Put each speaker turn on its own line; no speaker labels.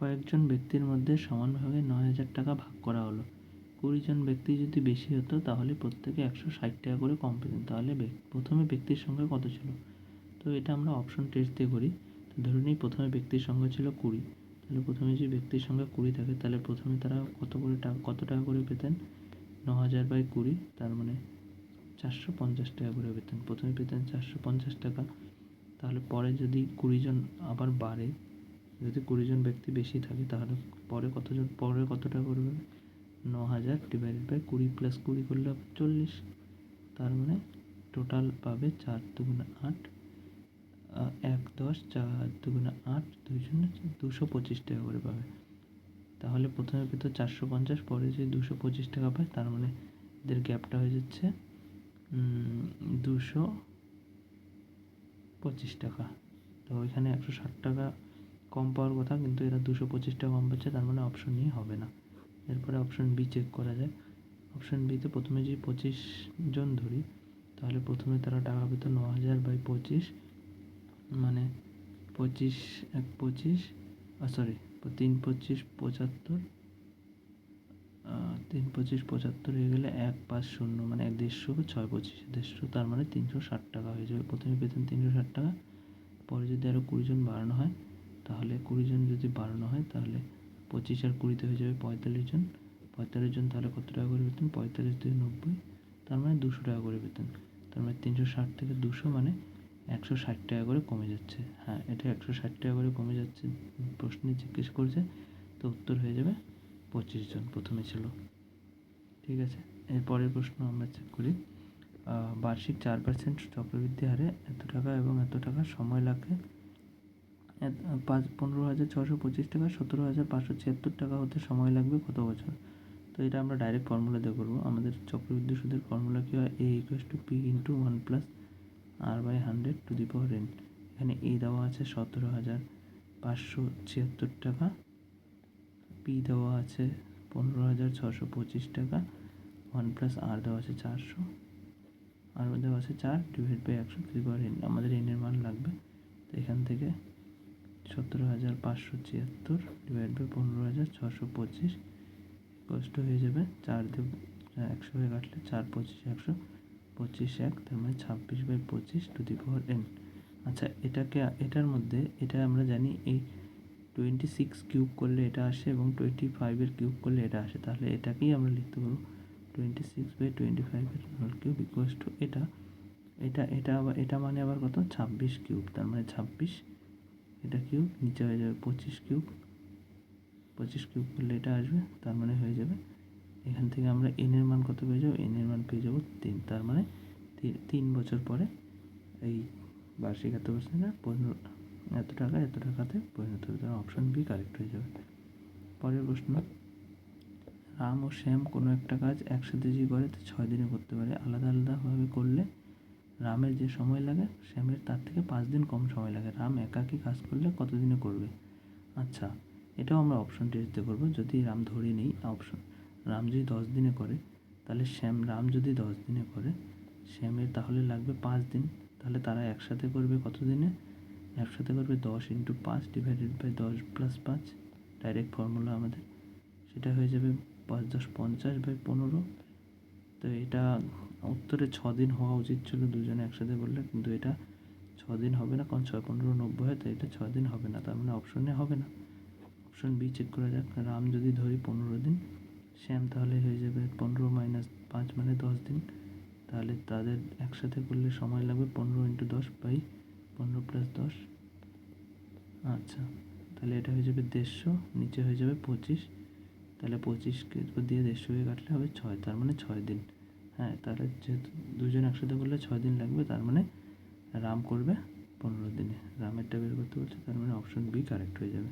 কয়েকজন ব্যক্তির মধ্যে সমানভাবে 9,000 টাকা ভাগ করা হলো। 20 জন ব্যক্তি যদি বেশি হতো তাহলে প্রত্যেকে 160 টাকা করে কম পেতেন। তাহলে প্রথমে ব্যক্তির সংখ্যা কত ছিল? তো এটা আমরা অপশন টেস্ট দিয়ে করি। তো ধরে নিই প্রথমে ব্যক্তির সংখ্যা ছিল 20। তাহলে প্রথমে যদি ব্যক্তির সংখ্যা 20 থাকে তাহলে প্রথমে তারা কত টাকা করে পেতেন? 9,000/20, তার মানে 450 টাকা করে পেতেন। প্রথমে পেতেন 450 টাকা। তাহলে পরে যদি 20 জন আবার বাড়ে, যদি 20 জন ব্যক্তি বেশি থাকে তাহলে পরে কত টাকা করবে? 9,000/20 + 20 করলে 40। তার মানে টোটাল পাবে 4 দুগুণে 8, 1 10, 4 দুগুণে 8, 2 শূন্য 225 টাকা করে পাবে। তাহলে প্রথমে পেত 450, পরে যদি 225 টাকা পায় তার মানে এদের গ্যাপটা হয়ে যাচ্ছে 225 টাকা। তো এখানে 160 টাকা কম পাওয়ার কথা, কিন্তু এরা 225 টাকা কম পাচ্ছে, তার মানে অপশন ই হবে না। এরপরে অপশন বি চেক করা যায়। অপশন বিতে প্রথমে যদি 25 জন ধরি তাহলে প্রথমে তারা টাকা পেত 9,000/25, মানে 25 1 25, 3 25 75, 3 25 75 হয়ে গেলে 1 5 0, মানে 150, 6 25 150, তার মানে 360 টাকা হয়ে যাবে। প্রথমে পেতেন 360 টাকা, পরে যদি আরও 20 জন বাড়ানো হয় তাহলে 20 জন যদি বাড়ানো হয় তাহলে 25 আর 20 হয়ে যাবে 45 জন। 45 জন তাহলে কত টাকা করে পেতেন? 45 2 90, তার মানে 200 টাকা করে পেতেন। তার মানে 360 থেকে 200 মানে 160 টাকা করে কমে যাচ্ছে। হ্যাঁ, এটা 160 টাকা করে কমে যাচ্ছে প্রশ্নে জিজ্ঞেস করছে। তো উত্তর হয়ে যাবে 25 জন প্রথমে ছিল। ঠিক আছে, এর পরের প্রশ্ন আমরা চেক করি। বার্ষিক 4% চক্রবৃদ্ধি হারে এত টাকা এবং এত টাকা সময় লাগে 15,625 টাকা, 17,576 টাকা হতে সময় লাগবে কত বছর? তো এটা আমরা ডাইরেক্ট ফর্মুলা দিয়ে করবো। আমাদের চক্রবৃদ্ধি সুদের ফর্মুলা কী হয়? A = P × 1 + R/100⁴ n। এখানে A দেওয়া আছে 17,576 টাকা, P দেওয়া আছে 15,625 টাকা, 1 + R দেওয়া আছে 400, আর দেওয়া আছে 4/100⁴n। আমাদের n এর মান লাগবে। তো এখান থেকে 17,576 / 15,625 হয়ে যাবে 4 দিয়ে 100 হয়ে কাটলে 4 25 100, 25 1, তার মানে 26/25⁴n। আচ্ছা, এটার মধ্যে এটা আমরা জানি এই 26 কিউব করলে এটা আসে এবং 25 কিউব করলে এটা আসে। তাহলে এটাকেই আমরা লিখতে পারবো 26/25 এটা এটা মানে আবার কত? 26 কিউব। তার মানে 26, এটা কিউব, নিচে হয়ে যাবে 25 কিউব। 25 কিউব করলে এটা আসবে, তার মানে হয়ে যাবে এখান থেকে আমরা n এর মান কত পেয়ে যাবো? n এর মান পেয়ে যাবো 3। তার মানে 3 বছর পরে এই বার্ষিক এত টাকাতে পরিণত হবে। তার অপশন বি কারেক্ট হয়ে যাবে। পরের প্রশ্ন, রাম ও শ্যাম কোনো একটা কাজ একসাথে যদি করে তো 6 দিনে করতে পারে। আলাদা আলাদাভাবে করলে রামের যে সময় লাগে শ্যামের তার থেকে 5 দিন কম সময় লাগে। রাম একাকী কাজ করলে কত দিনে করবে? আচ্ছা, এটাও আমরা অপশন টেস্ট দিয়ে করবো। যদি রাম ধরে নিই রাম যদি 10 দিনে করে তাহলে রাম যদি 10 দিনে করে শ্যামের তাহলে লাগবে 5 দিন। তাহলে তারা একসাথে করবে কত দিনে? একসাথে করবে 10 × 5 / 10 + 5, ডাইরেক্ট ফর্মুলা আমাদের। সেটা হয়ে যাবে 5 10 50/15। তো এটা উত্তরে 6 দিন হওয়া উচিত ছিল দুজনে একসাথে করলে, কিন্তু এটা 6 দিন হবে না, কারণ 6 15 90 হয়, তো এটা 6 দিন হবে না, তার মানে অপশনে হবে না। অপশন বি চেক করা যাক। রাম যদি ধরি 15 দিন, শ্যাম তাহলে হয়ে যাবে 15 - 5 মানে 10 দিন। তাহলে তাদের একসাথে করলে সময় লাগবে 15 × 10/15 + 10। আচ্ছা, তাহলে এটা হয়ে যাবে 150, নিচে হয়ে যাবে 25। তাহলে 25কে দিয়ে 150 কাটলে হবে 6, তার মানে 6 দিন। হ্যাঁ, তাহলে যেহেতু দুজন একসাথে করলে 6 দিন লাগবে, তার মানে রাম করবে 15 দিনে। রামেরটা বের করতে বলছে, তার মানে অপশন বি কারেক্ট হয়ে যাবে।